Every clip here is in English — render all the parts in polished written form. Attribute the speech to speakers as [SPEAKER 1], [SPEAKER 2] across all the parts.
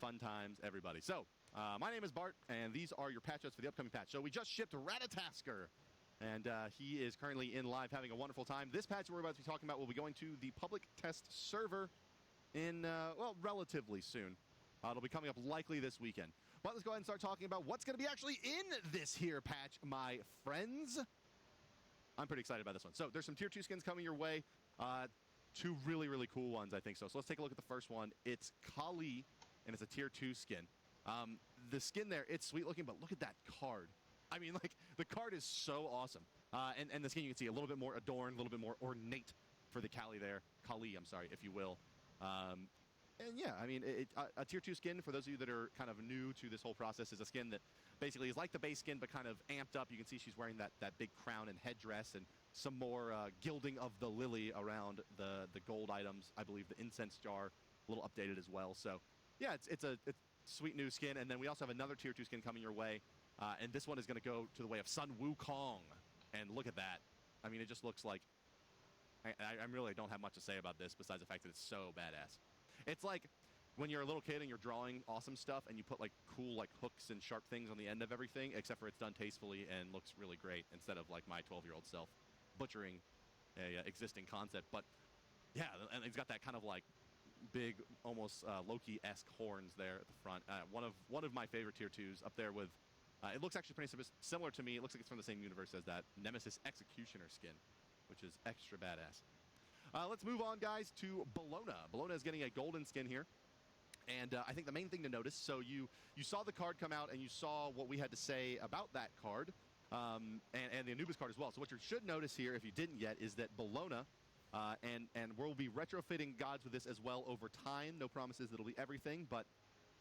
[SPEAKER 1] fun times, everybody. So, my name is Bart, and these are your patch notes for the upcoming patch. So we just shipped Ratatasker, and he is currently in live having a wonderful time. This patch we're about to be talking about will be going to the public test server in, well, relatively soon. It'll be coming up likely this weekend. But let's go ahead and start talking about what's going to be actually in this here patch, my friends. I'm pretty excited about this one. So there's some Tier 2 skins coming your way. Two really, really cool ones, I think so. So let's take a look at the first one. It's Kali, and it's a Tier 2 skin. The skin there, it's sweet looking, but look at that card. I mean, like, the card is so awesome. And the skin you can see a little bit more adorned, a little bit more ornate for the Kali there. Kali, I'm sorry, if you will. And yeah, I mean, a Tier 2 skin, for those of you that are kind of new to this whole process, is a skin that basically is like the base skin, but kind of amped up. You can see she's wearing that big crown and headdress, and some more gilding of the lily around the gold items. I believe the incense jar, a little updated as well. So yeah, it's a sweet new skin. And then we also have another Tier 2 skin coming your way. And this one is going to go to the way of Sun Wukong. And look at that. I mean, it just looks like... I really don't have much to say about this besides the fact that it's so badass. It's like when you're a little kid and you're drawing awesome stuff and you put like cool like hooks and sharp things on the end of everything, except for it's done tastefully and looks really great instead of like my 12-year-old self butchering a existing concept. But yeah, and it's got that kind of like big, almost Loki-esque horns there at the front. One of my favorite Tier 2s up there with... it looks actually pretty similar to me. It looks like it's from the same universe as that Nemesis Executioner skin, which is extra badass. Let's move on, guys, to Bologna. Bologna is getting a golden skin here. And I think the main thing to notice, so you saw the card come out and you saw what we had to say about that card, and the Anubis card as well. So what you should notice here, if you didn't yet, is that Bologna, and we'll be retrofitting gods with this as well over time. No promises that it'll be everything, but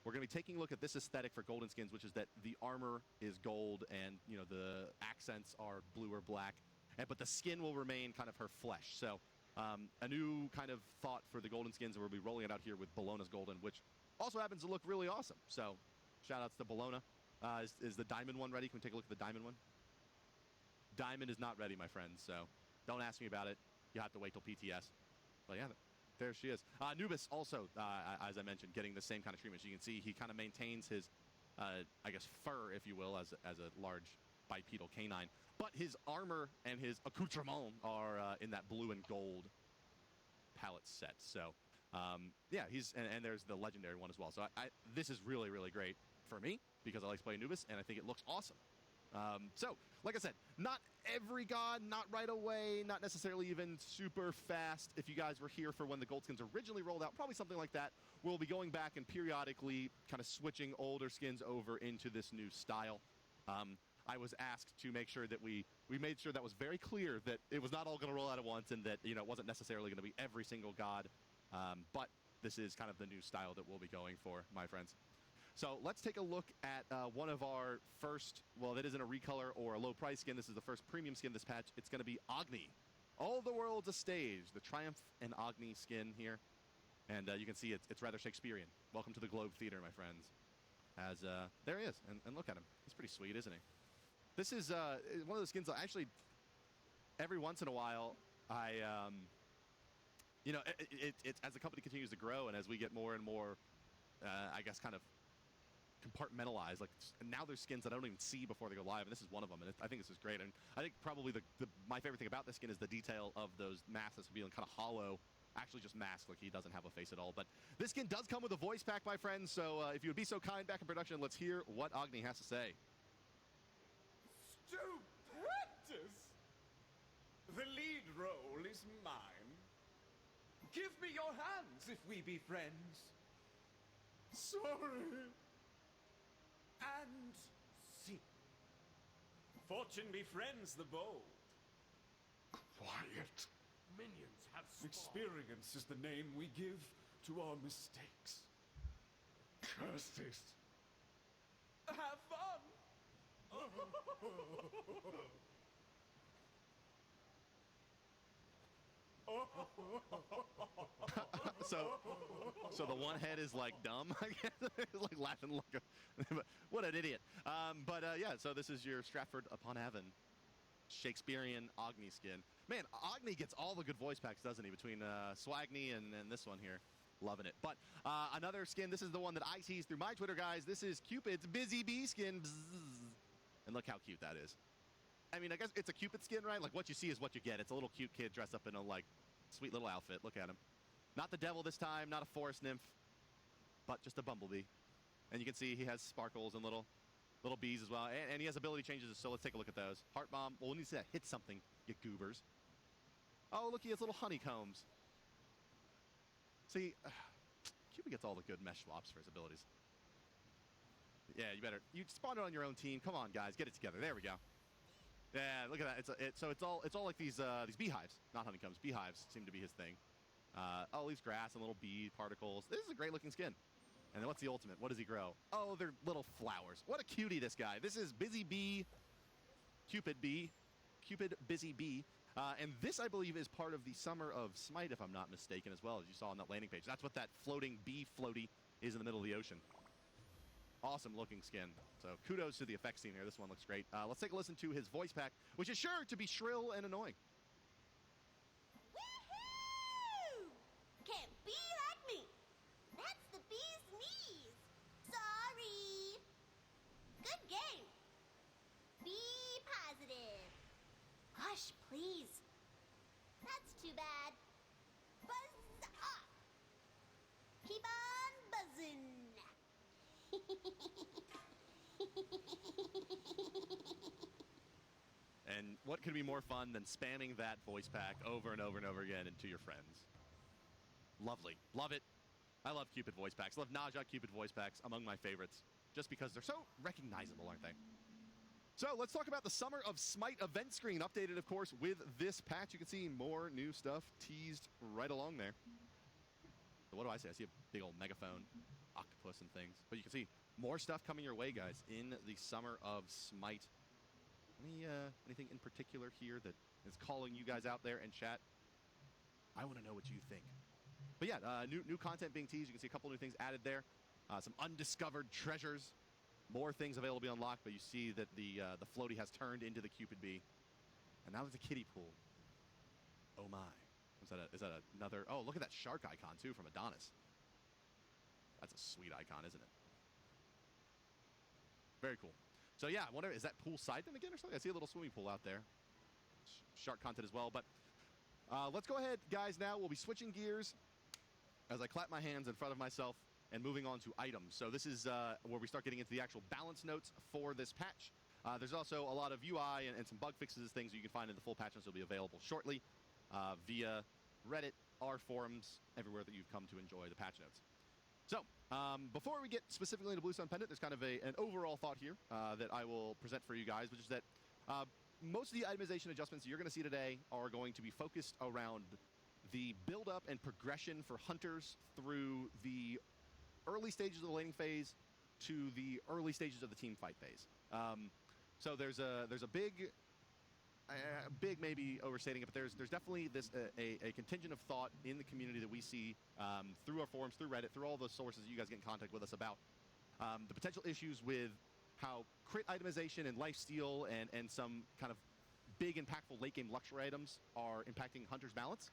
[SPEAKER 1] we're going to be taking a look at this aesthetic for golden skins, which is that the armor is gold and, you know, the accents are blue or black, but the skin will remain kind of her flesh. So a new kind of thought for the golden skins, and we'll be rolling it out here with Bologna's golden, which also happens to look really awesome. So shout outs to Bologna. Is the diamond one ready? Can we take a look at the diamond one? Diamond is not ready, my friends, so don't ask me about it. You have to wait till PTS. But yeah, there she is. Anubis also, as I mentioned, getting the same kind of treatment. As you can see, he kind of maintains his, I guess, fur, if you will, as a large bipedal canine. But his armor and his accoutrement are in that blue and gold palette set. So, yeah, and there's the legendary one as well. So this is really, really great for me because I like to play Anubis, and I think it looks awesome. So, like I said, not every god, not right away, not necessarily even super fast. If you guys were here for when the gold skins originally rolled out, probably something like that. We'll be going back and periodically kind of switching older skins over into this new style. I was asked to make sure that we made sure that was very clear that it was not all going to roll out at once and that, you know, it wasn't necessarily going to be every single god. But this is kind of the new style that we'll be going for, my friends. So let's take a look at one of our first, well, that isn't a recolor or a low price skin. This is the first premium skin this patch. It's going to be Agni. All the world's a stage. The Triumph and Agni skin here. And you can see it's rather Shakespearean. Welcome to the Globe Theater, my friends. As there he is. And look at him. He's pretty sweet, isn't he? This is one of those skins that actually, every once in a while, I, you know, as the company continues to grow and as we get more and more, I guess, kind of compartmentalized, like now there's skins that I don't even see before they go live, and this is one of them, and I think this is great. And I think probably my favorite thing about this skin is the detail of those masks being kind of hollow, actually just masked, like he doesn't have a face at all. But this skin does come with a voice pack, my friends, so if you would be so kind back in production, let's hear what Agni has to say.
[SPEAKER 2] Stupendous! The lead role is mine. Give me your hands if we be friends. Sorry. And see. Fortune befriends the bold.
[SPEAKER 3] Quiet. Minions have spawned.
[SPEAKER 2] Experience is the name we give to our mistakes.
[SPEAKER 3] Curse this.
[SPEAKER 2] Have fun!
[SPEAKER 1] So the one head is like dumb, I guess. It's like laughing like a... what an idiot. Yeah, so this is your Stratford upon Avon Shakespearean Agni skin. Man, Agni gets all the good voice packs, doesn't he? Between Swagni and this one here. Loving it. But another skin, this is the one that I teased through my Twitter, guys. This is Cupid's Busy Bee skin. Bzzz. And look how cute that is. I mean, I guess it's a Cupid skin, right? Like, what you see is what you get. It's a little cute kid dressed up in a, like, sweet little outfit. Look at him. Not the devil this time, not a forest nymph, but just a bumblebee. And you can see he has sparkles and little bees as well. And he has ability changes, so let's take a look at those. Heart Bomb. Well, we need to see that hit something, you goobers. Oh, look, he has little honeycombs. See, Cupid gets all the good mesh swaps for his abilities. Yeah, you spawned it on your own team. Come on, guys, get it together. There we go. Yeah, look at that. So it's all like these beehives, not honeycombs. Beehives seem to be his thing. Oh, leaves grass and little bee particles. This is a great looking skin. And then what's the ultimate? What does he grow? Oh, they're little flowers. What a cutie, this guy. This is Busy Bee, Cupid Busy Bee. And this, I believe, is part of the Summer of Smite, if I'm not mistaken, as well, as you saw on that landing page. That's what that floating bee floaty is in the middle of the ocean. Awesome looking skin. So kudos to the effects team here. This one looks great. Let's take a listen to his voice pack, which is sure to be shrill and annoying.
[SPEAKER 4] Woohoo! Can't be like me. That's the bee's knees. Sorry. Good game. Be positive. Hush, please. That's too bad. Buzz up. Keep on buzzing.
[SPEAKER 1] And what could be more fun than spamming that voice pack over and over and over again into your friends? Lovely. Love it. I love Cupid voice packs. Love Naja Cupid voice packs, among my favorites, just because they're so recognizable, aren't they? So let's talk about the Summer of Smite event screen, updated, of course, with this patch. You can see more new stuff teased right along there. So what do I say? I see a big old megaphone, octopus and things. But you can see more stuff coming your way, guys, in the Summer of Smite. Anything in particular here that is calling you guys out there in chat? I want to know what you think. But yeah, new content being teased. You can see a couple new things added there. Some undiscovered treasures. More things available to be unlocked, but you see that the floaty has turned into the Cupid bee. And now there's a kiddie pool. Oh my. Is that another? Oh, look at that shark icon too from Adonis. That's a sweet icon, isn't it? Very cool. So yeah, I wonder, is that pool side them again or something? I see a little swimming pool out there. Shark content as well, but let's go ahead, guys, now. We'll be switching gears as I clap my hands in front of myself and moving on to items. So this is where we start getting into the actual balance notes for this patch. There's also a lot of UI and some bug fixes, things you can find in the full patch notes will be available shortly via Reddit, our forums, everywhere that you've come to enjoy the patch notes. So, before we get specifically into Bluestone Pendant, there's kind of an overall thought here that I will present for you guys, which is that most of the itemization adjustments you're going to see today are going to be focused around the build-up and progression for hunters through the early stages of the laning phase to the early stages of the team fight phase. So there's a big maybe overstating it, but there's definitely a contingent of thought in the community that we see through our forums, through Reddit, through all the sources you guys get in contact with us about the potential issues with how crit itemization and lifesteal and some kind of big impactful late game luxury items are impacting Hunter's balance.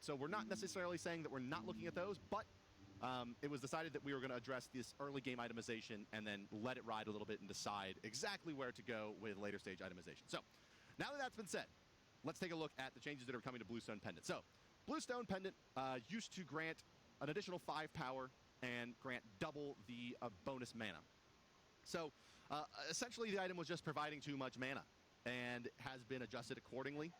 [SPEAKER 1] So we're not necessarily saying that we're not looking at those, but it was decided that we were going to address this early game itemization and then let it ride a little bit and decide exactly where to go with later stage itemization. So now that that's been said, let's take a look at the changes that are coming to Bluestone Pendant. So Bluestone Pendant used to grant an additional 5 power and grant double the bonus mana. So essentially the item was just providing too much mana and has been adjusted accordingly.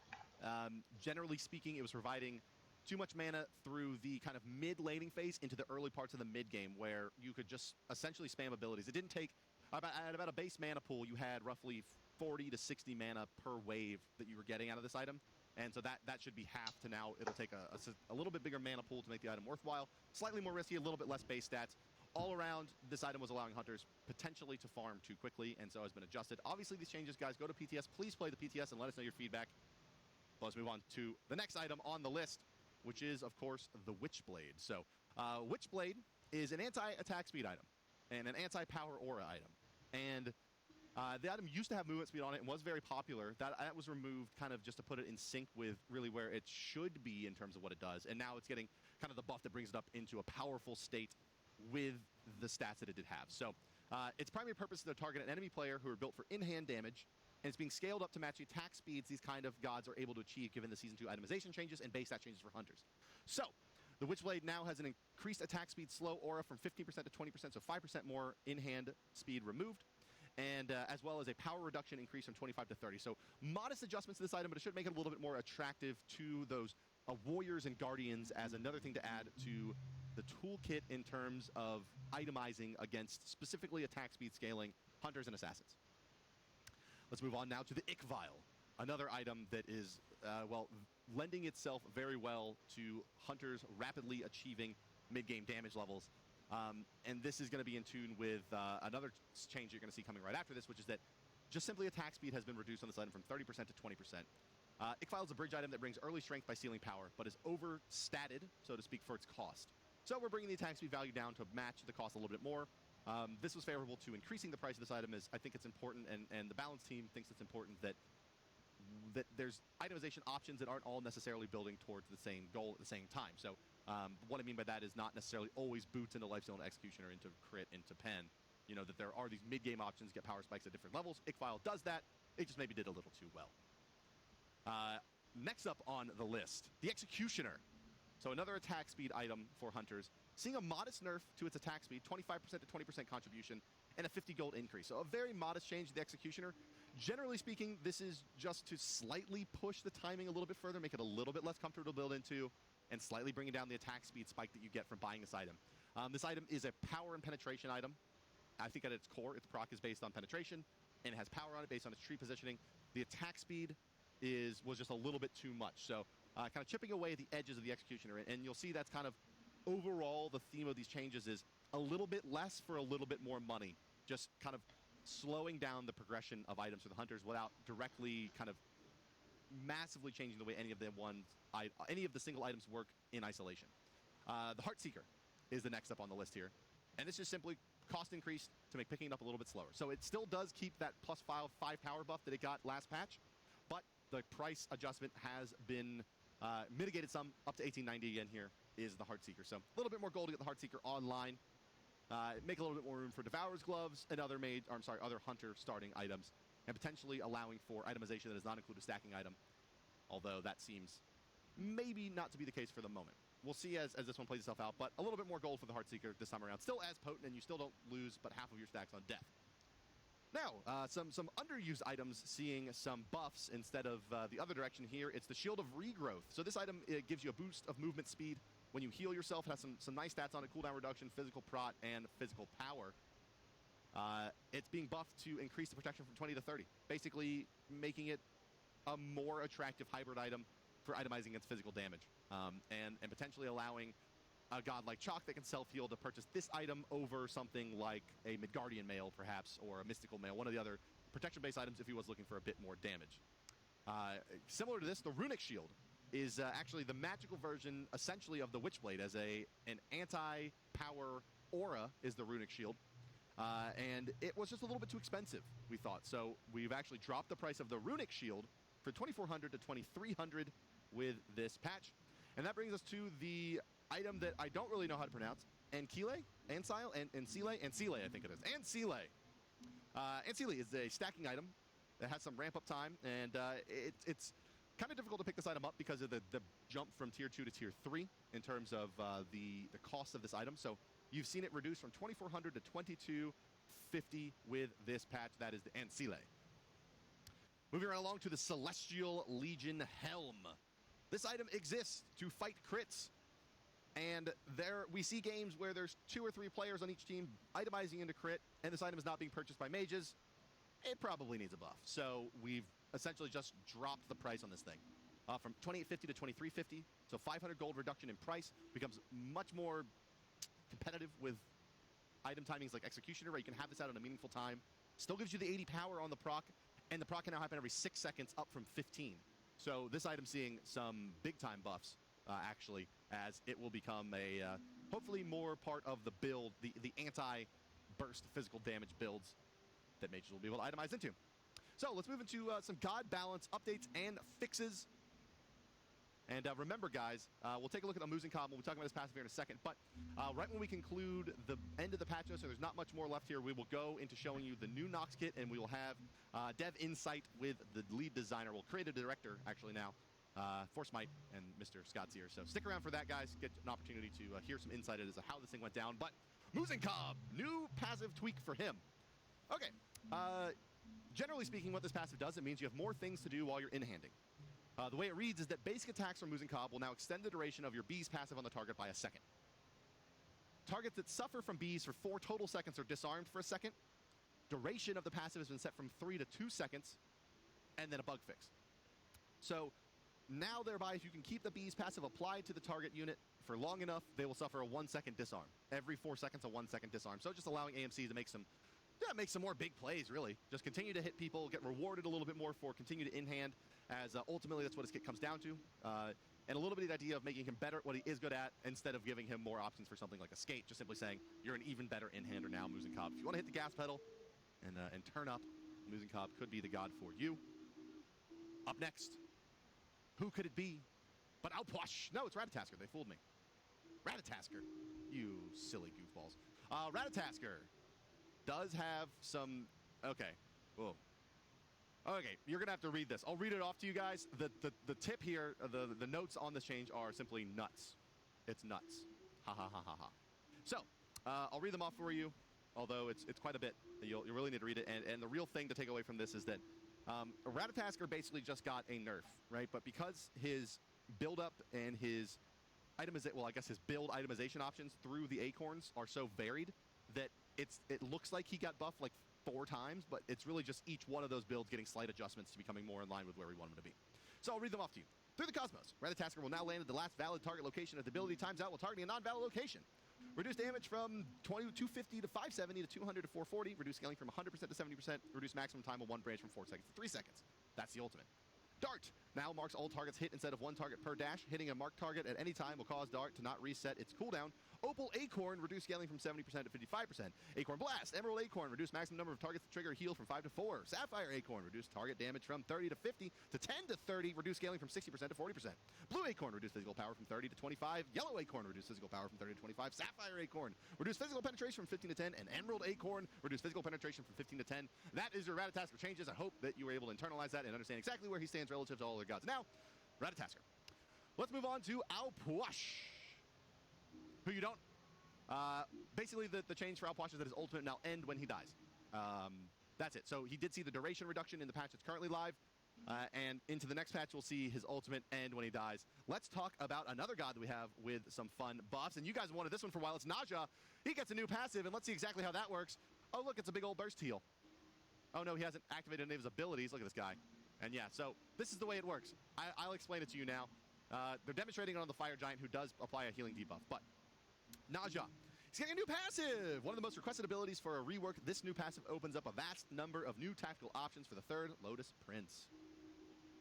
[SPEAKER 1] Generally speaking, it was providing too much mana through the kind of mid-laning phase into the early parts of the mid-game where you could just essentially spam abilities. It didn't take, at about a base mana pool, you had roughly 40 to 60 mana per wave that you were getting out of this item. And so that should be half to now. It'll take a little bit bigger mana pool to make the item worthwhile. Slightly more risky, a little bit less base stats. All around, this item was allowing hunters potentially to farm too quickly, and so has been adjusted. Obviously, these changes, guys, go to PTS. Please play the PTS and let us know your feedback. Let's move on to the next item on the list, which is, of course, the Witchblade. So, Witchblade is an anti-attack speed item and an anti-power aura item. And The item used to have movement speed on it and was very popular. That was removed kind of just to put it in sync with really where it should be in terms of what it does. And now it's getting kind of the buff that brings it up into a powerful state with the stats that it did have. So its primary purpose is to target an enemy player who are built for in-hand damage, and it's being scaled up to match the attack speeds these kind of gods are able to achieve given the Season 2 itemization changes and base stat changes for hunters. So, the Witchblade now has an increased attack speed slow aura from 15% to 20%, so 5% more in-hand speed removed, and as well as a power reduction increase from 25 to 30. So, modest adjustments to this item, but it should make it a little bit more attractive to those warriors and guardians as another thing to add to the toolkit in terms of itemizing against specifically attack speed scaling hunters and assassins. Let's move on now to the Ick Vial, another item that is, lending itself very well to hunters rapidly achieving mid-game damage levels. And this is going to be in tune with another change you're going to see coming right after this, which is that just simply attack speed has been reduced on this item from 30% to 20%. Ick Vial is a bridge item that brings early strength by sealing power, but is overstatted, so to speak, for its cost. So we're bringing the attack speed value down to match the cost a little bit more. This was favorable to increasing the price of this item, as I think it's important, and the balance team thinks it's important that there's itemization options that aren't all necessarily building towards the same goal at the same time. So what I mean by that is not necessarily always boots into Lifesteal Executioner, into crit, into pen. You know, that there are these mid-game options, get power spikes at different levels. Ick Vial does that. It just maybe did a little too well. Next up on the list, the Executioner. So another attack speed item for hunters, seeing a modest nerf to its attack speed, 25% to 20% contribution, and a 50 gold increase. So a very modest change to the Executioner. Generally speaking, this is just to slightly push the timing a little bit further, make it a little bit less comfortable to build into, and slightly bringing down the attack speed spike that you get from buying this item. This item is a power and penetration item. I think at its core, its proc is based on penetration, and it has power on it based on its tree positioning. The attack speed was just a little bit too much. So kind of chipping away at the edges of the Executioner, and you'll see that's kind of overall the theme of these changes is a little bit less for a little bit more money. Just kind of slowing down the progression of items for the hunters without directly kind of massively changing the way any of the single items work in isolation. The Heartseeker is the next up on the list here, and this is simply cost increase to make picking it up a little bit slower. So it still does keep that plus 5 power buff that it got last patch, but the price adjustment has been mitigated some, up to 1890 again here is the Heartseeker. So a little bit more gold to get the Heartseeker online. Make a little bit more room for Devourer's Gloves and other hunter starting items, and potentially allowing for itemization that does not include a stacking item, although that seems maybe not to be the case for the moment. We'll see as this one plays itself out, but a little bit more gold for the Heartseeker this time around. Still as potent, and you still don't lose but half of your stacks on death. Now, some underused items seeing some buffs instead of the other direction here. It's the Shield of Regrowth. So this item, it gives you a boost of movement speed when you heal yourself. It has some nice stats on it, cooldown reduction, physical prot, and physical power. It's being buffed to increase the protection from 20 to 30, basically making it a more attractive hybrid item for itemizing against physical damage, and potentially allowing a god like Chalk that can self-heal to purchase this item over something like a Midgardian Mail, perhaps, or a Mystical Mail, one of the other protection-based items if he was looking for a bit more damage. Similar to this, the Runic Shield is actually the magical version, essentially, of the Witchblade. As an anti-power aura is the Runic Shield, and it was just a little bit too expensive, we thought. So we've actually dropped the price of the Runic Shield for 2,400 to 2,300 with this patch. And that brings us to the item that I don't really know how to pronounce, Ancile, I think it is. Ancile is a stacking item that has some ramp-up time, and it's kind of difficult to pick this item up because of the jump from Tier 2 to Tier 3 in terms of the cost of this item. So you've seen it reduced from 2,400 to 2,250 with this patch. That is the Ancile. Moving right along to the Celestial Legion Helm. This item exists to fight crits. And there we see games where there's 2 or 3 players on each team itemizing into crit, and this item is not being purchased by mages. It probably needs a buff. So we've essentially just dropped the price on this thing from 2,850 to 2,350. So 500 gold reduction in price, becomes much more competitive with item timings like Executioner, where you can have this out in a meaningful time. Still gives you the 80 power on the proc, and the proc can now happen every 6 seconds, up from 15. So this item seeing some big-time buffs, actually, as it will become a hopefully more part of the build, the anti-burst physical damage builds that mages will be able to itemize into. So let's move into some god balance updates and fixes. And remember, guys, we'll take a look at the Muzen Cobb. We'll be talking about this passive here in a second. But right when we conclude the end of the patch notes, so there's not much more left here, we will go into showing you the new Nox kit, and we will have Dev Insight with the lead designer. We'll create a director, actually, now for Smite and Mr. Scott's here. So stick around for that, guys. Get an opportunity to hear some insight as to how this thing went down. But Muzen Cobb, new passive tweak for him. Okay. Generally speaking, what this passive does, it means you have more things to do while you're in-handing. The way it reads is that basic attacks from Muzen Cobb will now extend the duration of your bees passive on the target by a second. Targets that suffer from bees for 4 total seconds are disarmed for a second. Duration of the passive has been set from 3 to 2 seconds, and then a bug fix. So now thereby, if you can keep the bees passive applied to the target unit for long enough, they will suffer a 1-second disarm. Every 4 seconds, a 1-second disarm. So just allowing AMC to make some more big plays, really. Just continue to hit people, get rewarded a little bit more for continue to in-hand, as ultimately that's what his kit comes down to. And a little bit of the idea of making him better at what he is good at, instead of giving him more options for something like a skate, just simply saying, you're an even better in-hander now, Muzen Cobb. If you want to hit the gas pedal and turn up, Muzen Cobb could be the god for you. Up next, who could it be but Outwash? No, it's Ratatasker. They fooled me. Ratatasker. You silly goofballs. Ratatasker does have some... Okay. Whoa. Okay, you're going to have to read this. I'll read it off to you guys. The tip here, the notes on this change are simply nuts. It's nuts. Ha ha ha ha ha. So, I'll read them off for you, although it's quite a bit. You'll really need to read it. And the real thing to take away from this is that Ratatasker basically just got a nerf, right? But because his build-up and his his build itemization options through the acorns are so varied that it looks like he got buffed like 4 times, but it's really just each one of those builds getting slight adjustments to becoming more in line with where we want him to be. So I'll read them off to you. Through the Cosmos, Ratatasker will now land at the last valid target location if the ability times out while targeting a non-valid location. Reduce damage from 250 to 570 to 200 to 440. Reduce scaling from 100% to 70%. Reduce maximum time of one branch from 4 seconds to 3 seconds. That's the ultimate. Dart now marks all targets hit instead of 1 target per dash. Hitting a marked target at any time will cause Dart to not reset its cooldown. Opal Acorn, reduce scaling from 70% to 55%. Acorn Blast, Emerald Acorn, reduce maximum number of targets to trigger heal from 5 to 4. Sapphire Acorn, reduce target damage from 30 to 50 to 10 to 30. Reduce scaling from 60% to 40%. Blue Acorn, reduce physical power from 30 to 25. Yellow Acorn, reduce physical power from 30 to 25. Sapphire Acorn, reduce physical penetration from 15 to 10. And Emerald Acorn, reduce physical penetration from 15 to 10. That is your Ratatasker changes. I hope that you were able to internalize that and understand exactly where he stands relative to all other gods. Now, Ratatasker. Let's move on to Outwash, who you don't... basically, the change for Outwash is that his ultimate now end when he dies. That's it. So he did see the duration reduction in the patch that's currently live, and into the next patch, we'll see his ultimate end when he dies. Let's talk about another god that we have with some fun buffs, and you guys wanted this one for a while. It's Naja. He gets a new passive, and let's see exactly how that works. Oh, look, it's a big old burst heal. Oh, no, he hasn't activated any of his abilities. Look at this guy. And yeah, so this is the way it works. I'll explain it to you now. They're demonstrating it on the Fire Giant, who does apply a healing debuff, but Naja, he's getting a new passive! One of the most requested abilities for a rework, this new passive opens up a vast number of new tactical options for the 3rd Lotus Prince.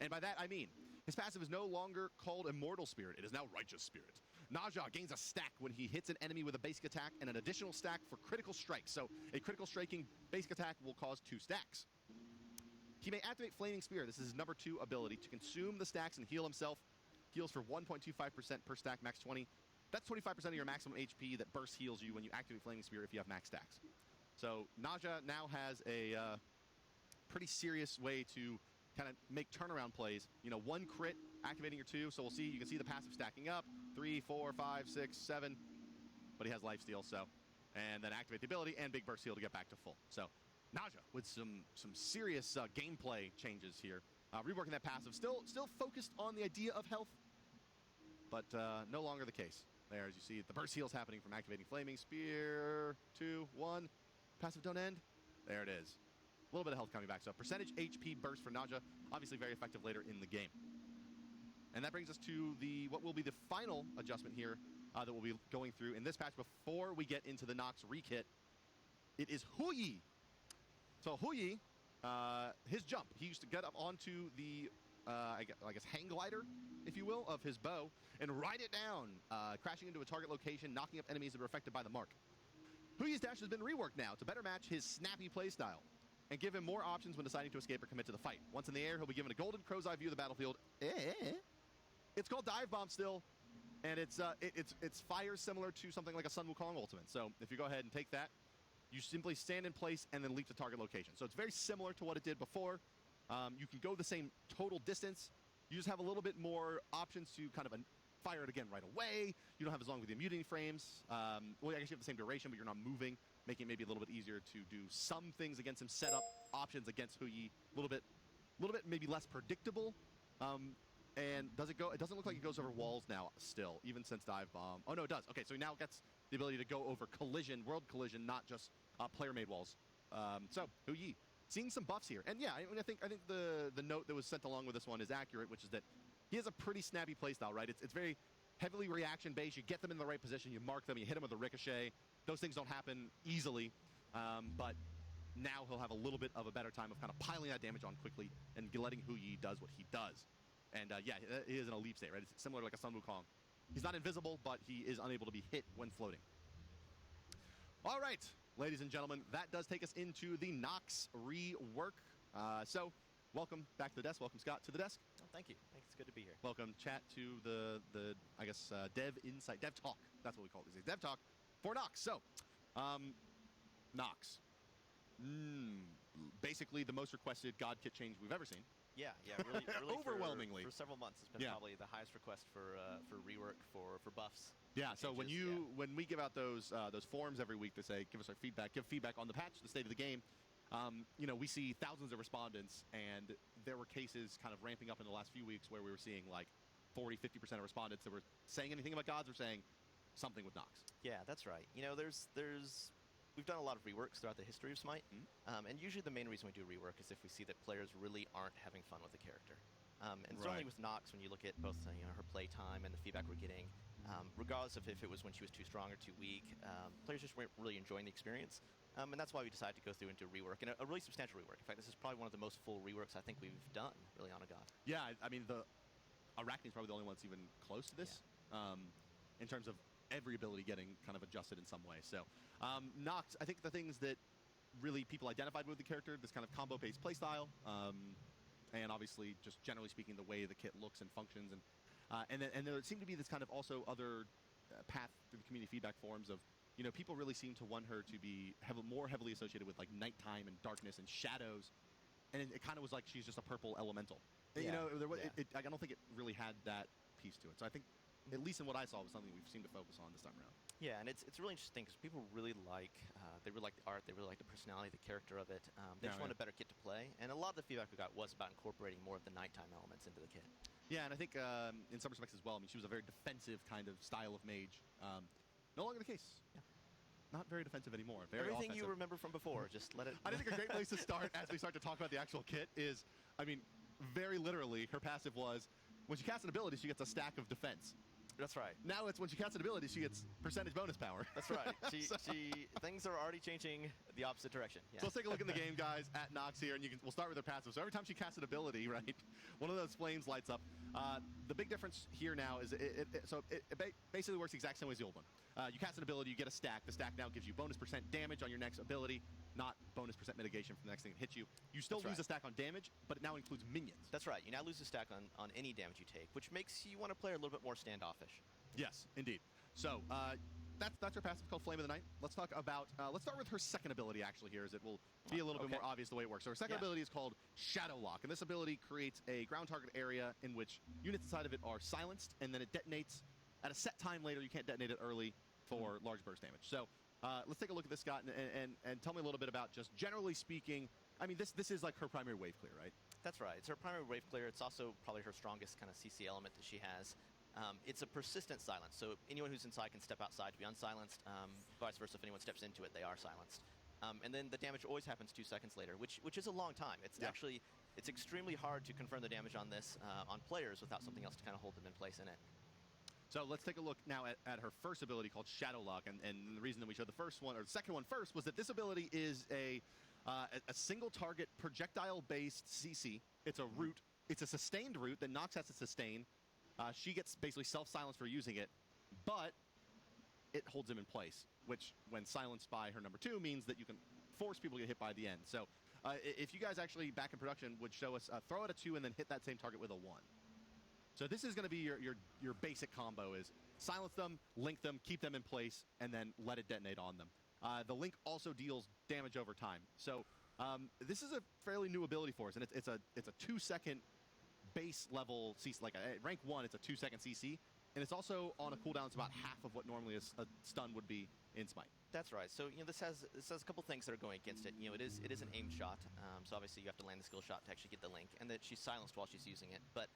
[SPEAKER 1] And by that, I mean, his passive is no longer called Immortal Spirit, it is now Righteous Spirit. Naja gains a stack when he hits an enemy with a basic attack and an additional stack for critical strikes. So a critical striking basic attack will cause 2 stacks. He may activate Flaming Spear. This is his number 2 ability, to consume the stacks and heal himself. Heals for 1.25% per stack, max 20. That's 25% of your maximum HP that burst heals you when you activate Flaming Spear if you have max stacks. So Naja now has a pretty serious way to kind of make turnaround plays. You know, 1 crit, activating your 2. So we'll see, you can see the passive stacking up. 3, 4, 5, 6, 7. But he has lifesteal, so. And then activate the ability and big burst heal to get back to full. So Naja with some serious gameplay changes here. Reworking that passive. Still focused on the idea of health, but no longer the case. There, as you see, the burst heal's happening from activating Flaming Spear. 2, 1. Passive don't end. There it is. A little bit of health coming back. So percentage HP burst for Naja, obviously very effective later in the game. And that brings us to what will be the final adjustment here that we'll be going through in this patch before we get into the Nox rekit. It is Huyi. So Huyi, his jump, he used to get up onto the, I guess, hang glider, if you will, of his bow, and ride it down, crashing into a target location, knocking up enemies that were affected by the mark. Huyi's dash has been reworked now to better match his snappy playstyle. and give him more options when deciding to escape or commit to the fight. Once in the air, he'll be given a golden crow's eye view of the battlefield. It's called Dive Bomb still, and it's fire similar to something like a Sun Wukong ultimate. So if you go ahead and take that, you simply stand in place and then leap to target location. So it's very similar to what it did before. You can go the same total distance. You just have a little bit more options to kind of fire it again right away. You don't have as long with the immunity frames. Well, I guess you have the same duration, but you're not moving, making it maybe a little bit easier to do some things against him. Set up options against Huyi, a little bit maybe less predictable. And does it go? It doesn't look like it goes over walls now still, even since Dive Bomb. Oh no, it does. Okay, so he now gets the ability to go over collision, world collision, not just player-made walls. So Huyi, seeing some buffs here, and yeah, I think the note that was sent along with this one is accurate, which is that he has a pretty snappy playstyle, right? It's very heavily reaction-based. You get them in the right position, you mark them, you hit them with a ricochet. Those things don't happen easily, but now he'll have a little bit of a better time of kind of piling that damage on quickly and letting Huyi does what he does. And yeah, he is in a leap state, right? It's similar to like a Sun Wukong. He's not invisible, but he is unable to be hit when floating. All right, ladies and gentlemen, that does take us into the Nox rework. So welcome back to the desk. Welcome, Scott, to the desk.
[SPEAKER 5] Oh, thank you. It's good to be here.
[SPEAKER 1] Welcome, chat, to the I guess, Dev Insight, Dev Talk. That's what we call it these days. Dev Talk for Nox. So, Nox. Basically the most requested God kit change we've ever seen.
[SPEAKER 5] Yeah, really
[SPEAKER 1] overwhelmingly
[SPEAKER 5] for several months. It's been probably the highest request for rework for buffs.
[SPEAKER 1] Yeah, so when we give out those forums every week to say give us our feedback, give feedback on the patch, the state of the game. We see thousands of respondents, and there were cases kind of ramping up in the last few weeks where we were seeing like 40-50% of respondents that were saying anything about gods or saying something with Nox.
[SPEAKER 5] Yeah, that's right. We've done a lot of reworks throughout the history of Smite, and usually the main reason we do rework is if we see that players really aren't having fun with the character. And certainly with Nox, when you look at both her play time and the feedback we're getting, regardless of if it was when she was too strong or too weak, players just weren't really enjoying the experience. And that's why we decided to go through and do rework, and a really substantial rework. In fact, this is probably one of the most full reworks I think we've done, really, on a god.
[SPEAKER 1] Yeah, I mean, the Arachne is probably the only one that's even close to this, in terms of every ability getting kind of adjusted in some way. So, Nox, I think the things that really people identified with the character, this kind of combo-based playstyle, and obviously, just generally speaking, the way the kit looks and functions, and there seemed to be this kind of also other path through the community feedback forums of, people really seem to want her to be more heavily associated with like nighttime and darkness and shadows, and it kind of was like she's just a purple elemental.
[SPEAKER 5] Yeah.
[SPEAKER 1] I don't think it really had that piece to it. So I think, at least in what I saw, was something we've seemed to focus on this time around.
[SPEAKER 5] Yeah, and it's really interesting because people really like the art, they really like the personality, the character of it. They just want a better kit to play, and a lot of the feedback we got was about incorporating more of the nighttime elements into the kit. Yeah,
[SPEAKER 1] and I think in some respects as well. I mean, she was a very defensive kind of style of mage. No longer the case. Yeah. Not very defensive anymore. Very
[SPEAKER 5] Everything
[SPEAKER 1] offensive.
[SPEAKER 5] You remember from before, just let it...
[SPEAKER 1] I think a great place to start as we start to talk about the actual kit is, I mean, very literally, her passive was, when she casts an ability, she gets a stack of defense.
[SPEAKER 5] That's right.
[SPEAKER 1] Now it's when she casts an ability, she gets percentage bonus power.
[SPEAKER 5] That's right. Things are already changing the opposite direction. Yeah.
[SPEAKER 1] So let's take a look in the game, guys, at Nox here, and we'll start with her passive. So every time she casts an ability, right, one of those flames lights up. The big difference here now is it basically works the exact same way as the old one. You cast an ability, you get a stack. The stack now gives you bonus % damage on your next ability, not bonus % mitigation from the next thing that hits you. You still lose a stack on damage, but it now includes minions.
[SPEAKER 5] That's right. You now lose a stack on any damage you take, which makes you want to play a little bit more standoffish.
[SPEAKER 1] Yes, indeed. So that's her passive called Flame of the Night. Let's talk about, let's start with her second ability actually here, as it will be a little bit more obvious the way it works. So her second ability is called Shadow Lock, and this ability creates a ground target area in which units inside of it are silenced, and then it detonates at a set time later. You can't detonate it early for large burst damage. So let's take a look at this, Scott, and tell me a little bit about, just generally speaking, I mean, this is like her primary wave clear, right?
[SPEAKER 5] That's right. It's her primary wave clear. It's also probably her strongest kind of CC element that she has. It's a persistent silence, so anyone who's inside can step outside to be unsilenced. Vice versa, if anyone steps into it, they are silenced. And then the damage always happens 2 seconds later, which is a long time. It's actually, it's extremely hard to confirm the damage on this on players without something else to kind of hold them in place in it.
[SPEAKER 1] So let's take a look now at her first ability called Shadow Lock, and the reason that we showed the first one, or the second one first, was that this ability is a single target projectile-based CC. It's a root. It's a sustained root that Nox has to sustain. She gets basically self-silenced for using it, but it holds him in place, which, when silenced by her number 2, means that you can force people to get hit by the end. So if you guys actually back in production would show us throw out a 2 and then hit that same target with a 1. So this is going to be your basic combo is silence them, link them, keep them in place, and then let it detonate on them. The link also deals damage over time. So this is a fairly new ability for us, and it's a 2-second base level CC, like a rank 1, it's a 2-second CC, and it's also on a cooldown. It's about half of what normally a stun would be in Smite.
[SPEAKER 5] That's right. So this has a couple things that are going against it. It is an aimed shot. So obviously you have to land the skill shot to actually get the link, and that she's silenced while she's using it. But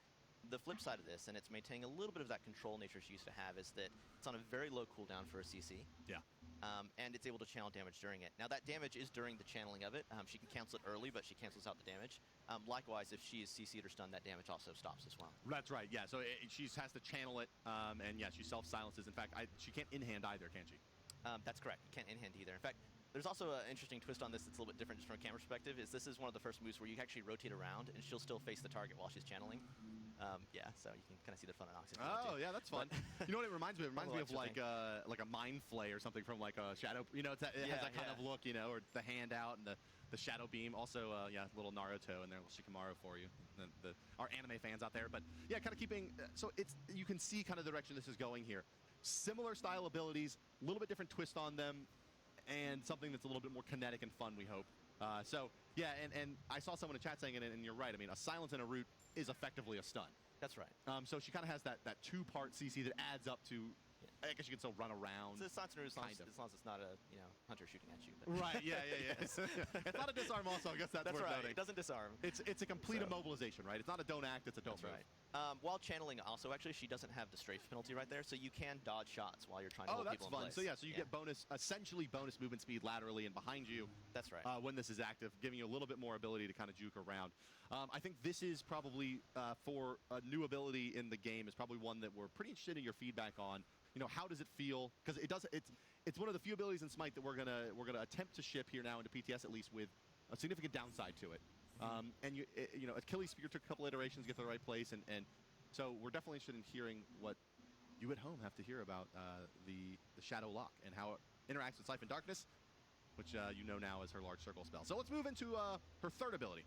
[SPEAKER 5] the flip side of this, and it's maintaining a little bit of that control nature she used to have, is that it's on a very low cooldown for a CC.
[SPEAKER 1] Yeah.
[SPEAKER 5] And it's able to channel damage during it. Now that damage is during the channeling of it. She can cancel it early, but she cancels out the damage. Likewise, if she is CC'd or stunned, that damage also stops as well.
[SPEAKER 1] That's right, yeah. So she has to channel it, and yeah, she self-silences. In fact, she can't in-hand either, can she?
[SPEAKER 5] That's correct. You can't in-hand either. In fact, there's also an interesting twist on this that's a little bit different just from a camera perspective, is this is one of the first moves where you actually rotate around, and she'll still face the target while she's channeling. Yeah, so you can kind of see the fun in Oxy.
[SPEAKER 1] Oh, yeah, that's fun. You know what it reminds me of? It reminds me of like a mind flay or something from like a shadow. It has that kind of look, or the hand out and the shadow beam. Also, little Naruto and their Shikamaru for you, our anime fans out there. But yeah, kind of keeping. So you can see kind of the direction this is going here. Similar style abilities, a little bit different twist on them, and something that's a little bit more kinetic and fun, we hope. So yeah, and I saw someone in chat saying it, and you're right. I mean, a silence and a root is effectively a stun.
[SPEAKER 5] That's right.
[SPEAKER 1] So she kind of has that 2-part CC that adds up to. I guess you can still run around.
[SPEAKER 5] So it's not as long as it's not a hunter shooting at you. But.
[SPEAKER 1] Right. Yeah. It's not a disarm. Also, I guess that's worth
[SPEAKER 5] right.
[SPEAKER 1] noting.
[SPEAKER 5] It doesn't disarm.
[SPEAKER 1] It's a complete immobilization, right? It's not a don't act. It's a don't move.
[SPEAKER 5] Right. While channeling, also actually, she doesn't have the strafe penalty right there, so you can dodge shots while you're trying to hold people in place.
[SPEAKER 1] So yeah, so you get essentially bonus movement speed laterally and behind you.
[SPEAKER 5] That's right.
[SPEAKER 1] When this is active, giving you a little bit more ability to kind of juke around. I think this is probably for a new ability in the game is probably one that we're pretty interested in your feedback on. How does it feel? Because it's one of the few abilities in Smite that we're gonna attempt to ship here now into PTS, at least with a significant downside to it. And Achilles Spear took a couple iterations to get to the right place, and so we're definitely interested in hearing what you at home have to hear about the Shadow Lock and how it interacts with Siphon Darkness, which you know now as her large circle spell. So let's move into her third ability.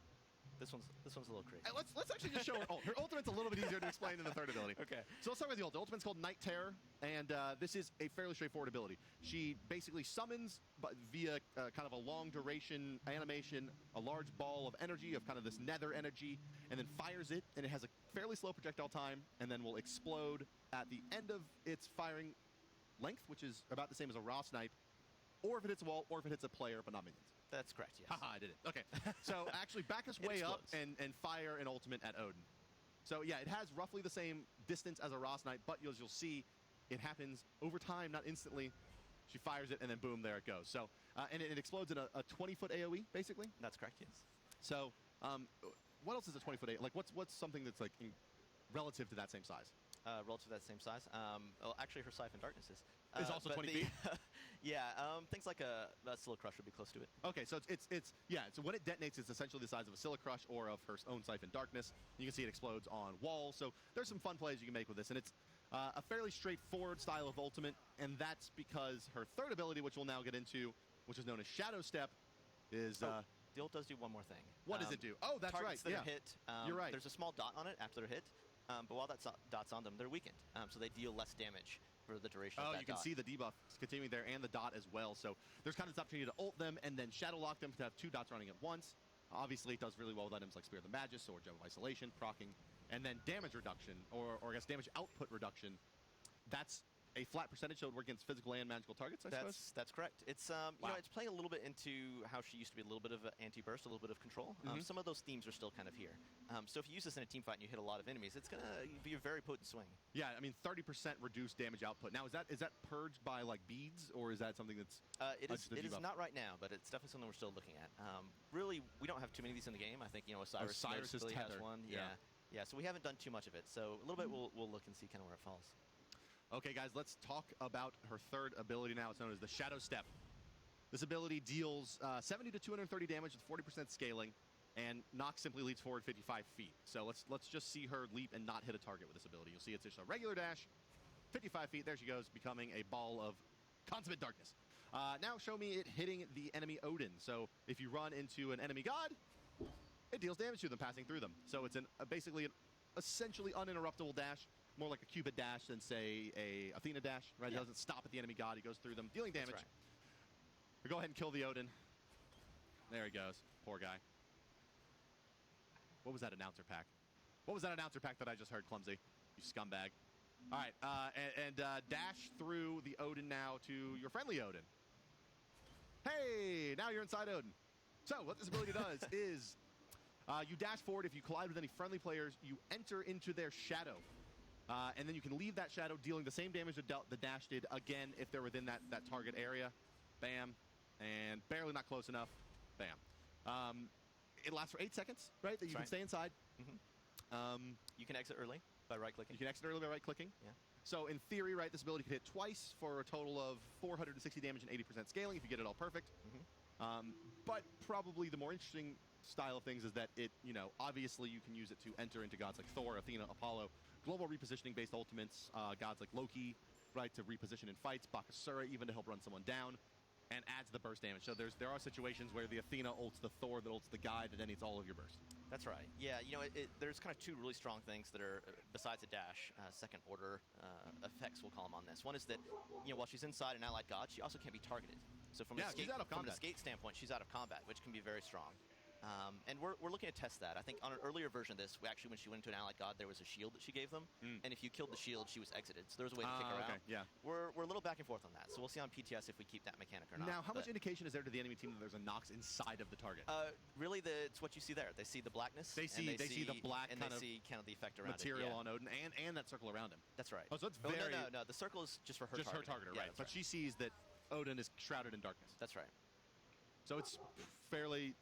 [SPEAKER 5] This one's a little crazy.
[SPEAKER 1] Let's actually just show her. Her ultimate's a little bit easier to explain than the third ability.
[SPEAKER 5] Okay.
[SPEAKER 1] So let's start with the ult. The ultimate's called Night Terror, and this is a fairly straightforward ability. She basically summons, but via kind of a long duration animation, a large ball of energy, of kind of this nether energy, and then fires it, and it has a fairly slow projectile time, and then will explode at the end of its firing length, which is about the same as a raw snipe, or if it hits a wall, or if it hits a player, but not minions.
[SPEAKER 5] That's correct, yes.
[SPEAKER 1] Haha, I did it. Okay. So actually back us way up and fire an ultimate at Odin. So yeah, it has roughly the same distance as a raw snipe, but as you'll see, it happens over time, not instantly. She fires it, and then boom, there it goes. So, and it explodes in a 20-foot AoE, basically?
[SPEAKER 5] That's correct, yes.
[SPEAKER 1] So, what else is a 20-foot AoE? Like, what's something that's like relative to that same size?
[SPEAKER 5] Relative to that same size? Well, actually, her Siphon Darkness is.
[SPEAKER 1] It's also 20 feet?
[SPEAKER 5] Yeah, things like a Scylla Crush would be close to it.
[SPEAKER 1] Okay, so so when it detonates, it's essentially the size of a Scylla Crush or of her own Siphon Darkness. You can see it explodes on walls, so there's some fun plays you can make with this, and it's a fairly straightforward style of ultimate, and that's because her third ability, which we'll now get into, which is known as Shadow Step, is...
[SPEAKER 5] the ult does do one more thing.
[SPEAKER 1] What does it do? Oh, that's right,
[SPEAKER 5] targets that are hit,
[SPEAKER 1] you're right.
[SPEAKER 5] There's a small dot on it after they're hit, but while that dot's on them, they're weakened, so they deal less damage for the duration of that
[SPEAKER 1] you can see the debuff continuing there and the dot as well. So there's kind of this opportunity to ult them and then Shadow Lock them to have 2 dots running at once. Obviously, it does really well with items like Spear of the Magus or Gem of Isolation, proccing, and then damage reduction, or I guess damage output reduction. That's a flat percentage, so it works against physical and magical targets, I suppose?
[SPEAKER 5] That's correct. It's it's playing a little bit into how she used to be a little bit of an anti-burst, a little bit of control. Some of those themes are still kind of here. So if you use this in a team fight and you hit a lot of enemies, it's going to be a very potent swing.
[SPEAKER 1] Yeah, I mean, 30% reduced damage output. Now, is that purged by, like, beads, or is that something that's...
[SPEAKER 5] It is not right now, but it's definitely something we're still looking at. Really, we don't have too many of these in the game. I think, Osiris
[SPEAKER 1] Osiris
[SPEAKER 5] has one. Yeah, so we haven't done too much of it. So a little bit we'll look and see kind of where it falls.
[SPEAKER 1] Okay, guys, let's talk about her third ability now. It's known as the Shadow Step. This ability deals 70 to 230 damage with 40% scaling, and Nox simply leads forward 55 feet. So let's just see her leap and not hit a target with this ability. You'll see it's just a regular dash, 55 feet. There she goes, becoming a ball of consummate darkness. Now show me it hitting the enemy Odin. So if you run into an enemy god, it deals damage to them passing through them. So it's basically an essentially uninterruptible dash, more like a Cupid dash than, say, a Athena dash, right?
[SPEAKER 5] Yeah.
[SPEAKER 1] It doesn't stop at the enemy god. He goes through them, dealing damage.
[SPEAKER 5] That's right.
[SPEAKER 1] We go ahead and kill the Odin. There he goes. Poor guy. What was that announcer pack? What was that announcer pack that I just heard, Clumsy? You scumbag. All right, dash through the Odin now to your friendly Odin. Hey, now you're inside Odin. So what this ability does is you dash forward. If you collide with any friendly players, you enter into their shadow. And then you can leave that shadow, dealing the same damage that the dash did again if they're within that target area. Bam. And barely not close enough. Bam. It lasts for 8 seconds, right? That you can stay inside.
[SPEAKER 5] You can exit early by right-clicking.
[SPEAKER 1] You can exit early by right-clicking.
[SPEAKER 5] Yeah.
[SPEAKER 1] So in theory, right, this ability could hit twice for a total of 460 damage and 80% scaling if you get it all perfect. But probably the more interesting style of things is that it, obviously you can use it to enter into gods like Thor, Athena, Apollo, global repositioning-based ultimates, gods like Loki, right, to reposition in fights, Bakasura even to help run someone down, and adds the burst damage. So there are situations where the Athena ults the Thor that ults the guy that then eats all of your burst.
[SPEAKER 5] That's right. Yeah, there's kind of two really strong things that are, besides a dash, second order effects, we'll call them on this. One is that, while she's inside an allied god, she also can't be targeted. So from,
[SPEAKER 1] she's out of
[SPEAKER 5] from an
[SPEAKER 1] combat.
[SPEAKER 5] escape standpoint, she's out of combat, which can be very strong. And we're looking to test that. I think on an earlier version of this, actually when she went into an allied god, there was a shield that she gave them. And if you killed the shield, she was exited. So there was a way to kick her out.
[SPEAKER 1] Okay, yeah.
[SPEAKER 5] We're a little back and forth on that. So we'll see on PTS if we keep that mechanic or not.
[SPEAKER 1] Now, how much indication is there to the enemy team that there's a Nox inside of the target?
[SPEAKER 5] Really, it's what you see there. They see the blackness.
[SPEAKER 1] They see the black
[SPEAKER 5] and
[SPEAKER 1] kind
[SPEAKER 5] they
[SPEAKER 1] of
[SPEAKER 5] see kind of the effect around
[SPEAKER 1] material
[SPEAKER 5] it.
[SPEAKER 1] on Odin and that circle around him.
[SPEAKER 5] That's right.
[SPEAKER 1] Oh, so it's very...
[SPEAKER 5] No. The circle is just for her
[SPEAKER 1] her targeter,
[SPEAKER 5] yeah,
[SPEAKER 1] right. But she sees that Odin is shrouded in darkness.
[SPEAKER 5] That's right.
[SPEAKER 1] So it's fairly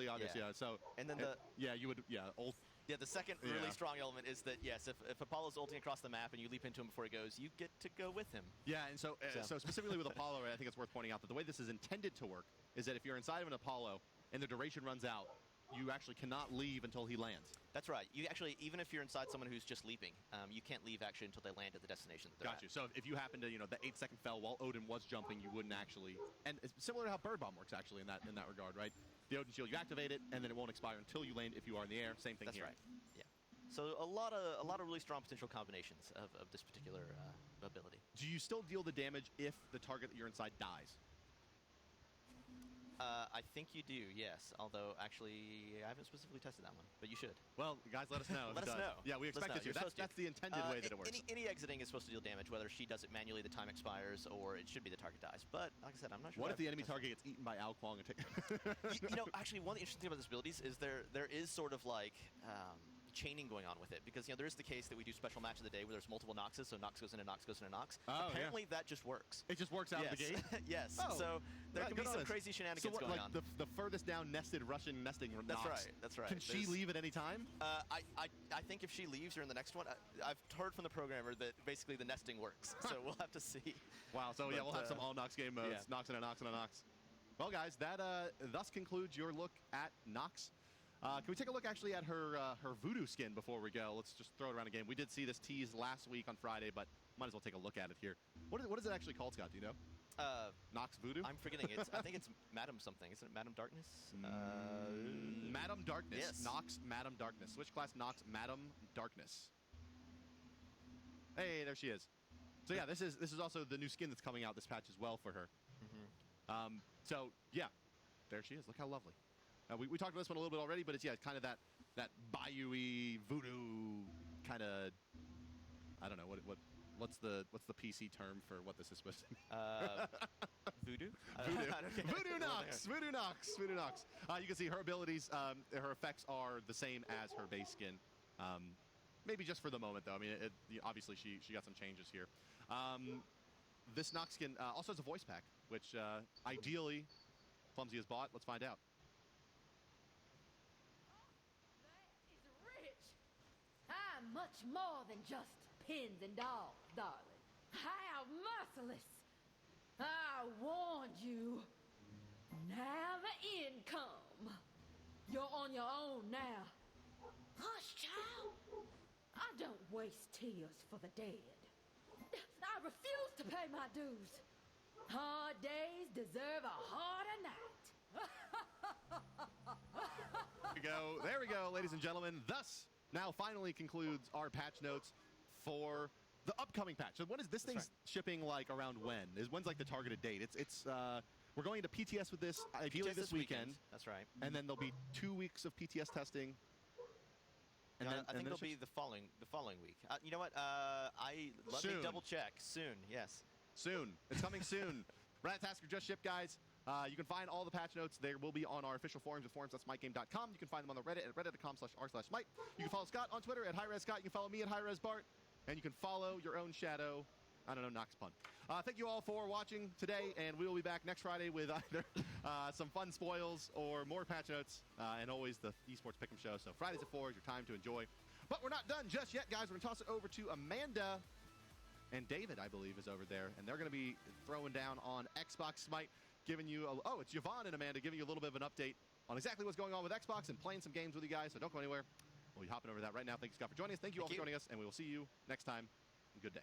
[SPEAKER 1] obvious, yeah. So
[SPEAKER 5] and then the second really strong element is that yes, if Apollo's ulting across the map and you leap into him before he goes, you get to go with him.
[SPEAKER 1] Yeah, and so specifically with Apollo, I think it's worth pointing out that the way this is intended to work is that if you're inside of an Apollo and the duration runs out, you actually cannot leave until he lands.
[SPEAKER 5] That's right. You actually, even if you're inside someone who's just leaping, you can't leave actually until they land at the destination that they're
[SPEAKER 1] Got you. So if you happen to, the 8-second fell while Odin was jumping, you wouldn't actually. And it's similar to how Bird Bomb works actually in that regard, right? The Odin shield, you activate it, and then it won't expire until you land if you are in the air. Same thing here.
[SPEAKER 5] That's right. Yeah. So a lot of really strong potential combinations of this particular ability.
[SPEAKER 1] Do you still deal the damage if the target that you're inside dies?
[SPEAKER 5] I think you do, yes. Although, actually, I haven't specifically tested that one, but you should.
[SPEAKER 1] Well, guys, let us know.
[SPEAKER 5] Let us know.
[SPEAKER 1] Yeah, we expect it to. That's the intended way that it works.
[SPEAKER 5] Any exiting is supposed to deal damage, whether she does it manually, the time expires, or it should be the target dies. But, like I said, I'm not sure.
[SPEAKER 1] What if the enemy target gets eaten by Ao Kwong and
[SPEAKER 5] actually, one of the interesting things about this abilities is there is sort of like chaining going on with it, because there is the case that we do special match of the day where there's multiple Noxes, so Nox goes into Nox goes into Nox. Apparently that just works.
[SPEAKER 1] It just works out of the gate?
[SPEAKER 5] Yes.
[SPEAKER 1] Oh,
[SPEAKER 5] so there can be some crazy shenanigans going on.
[SPEAKER 1] The furthest down nested Russian nesting Nox.
[SPEAKER 5] That's right.
[SPEAKER 1] Can she leave at any time?
[SPEAKER 5] I think if she leaves during the next one, I've heard from the programmer that basically the nesting works, so we'll have to see.
[SPEAKER 1] Wow, so we'll have some all Nox game modes. Yeah. Nox and a Nox and a Nox. Well, guys, that thus concludes your look at Nox. Can we take a look actually at her voodoo skin before we go? Let's just throw it around again. We did see this tease last week on Friday, but might as well take a look at it here. What is it actually called, Scott? Do you know? Nox voodoo?
[SPEAKER 5] I'm forgetting. I think it's Madam something. Isn't it Madam Darkness?
[SPEAKER 1] Madam Darkness.
[SPEAKER 5] Yes.
[SPEAKER 1] Nox Madam Darkness. Switch class Nox Madam Darkness. Hey, there she is. So yeah, this is also the new skin that's coming out this patch as well for her. So yeah, there she is. Look how lovely. We talked about this one a little bit already, but it's kind of that bayou-y voodoo kind of. I don't know what's the PC term for what this is supposed to be.
[SPEAKER 5] Voodoo.
[SPEAKER 1] Voodoo Nox. Voodoo Nox. Voodoo Nox. You can see her abilities. Her effects are the same as her base skin. Maybe just for the moment, though. I mean, obviously she got some changes here. This Nox skin also has a voice pack, which ideally Clumsy has bought. Let's find out.
[SPEAKER 6] I'm much more than just pins and dolls, darling. I am merciless. I warned you. Never income. You're on your own now.
[SPEAKER 4] Hush, child.
[SPEAKER 6] I don't waste tears for the dead. I refuse to pay my dues. Hard days deserve a harder night.
[SPEAKER 1] There we go, ladies and gentlemen. Thus, now finally concludes our patch notes for the upcoming patch. So when is this thing's shipping like around when? When's like the targeted date? We're going into PTS with this ideally this weekend.
[SPEAKER 5] That's right.
[SPEAKER 1] And then there'll be 2 weeks of PTS testing. And
[SPEAKER 5] No,
[SPEAKER 1] then,
[SPEAKER 5] I think
[SPEAKER 1] then
[SPEAKER 5] it'll be the following week. You know what? Let me double check. Soon, yes.
[SPEAKER 1] Soon. It's coming soon. Ratatasker just shipped, guys. You can find all the patch notes. They will be on our official forums at forums.smitegame.com. You can find them on the Reddit at reddit.com/r/smite. You can follow Scott on Twitter at HirezScott. You can follow me at HirezBart. And you can follow your own shadow. I don't know, Nox pun. Thank you all for watching today, and we will be back next Friday with either some fun spoils or more patch notes, and always the esports pick'em show. So Fridays at 4 is your time to enjoy. But we're not done just yet, guys. We're going to toss it over to Amanda and David, I believe, is over there, and they're going to be throwing down on Xbox Smite, giving you it's Yvonne and Amanda giving you a little bit of an update on exactly what's going on with Xbox and playing some games with you guys, so don't go anywhere. We'll be hopping over that right now. Thank you, Scott, for joining us. Thank you all for joining us, and we will see you next time. Good day.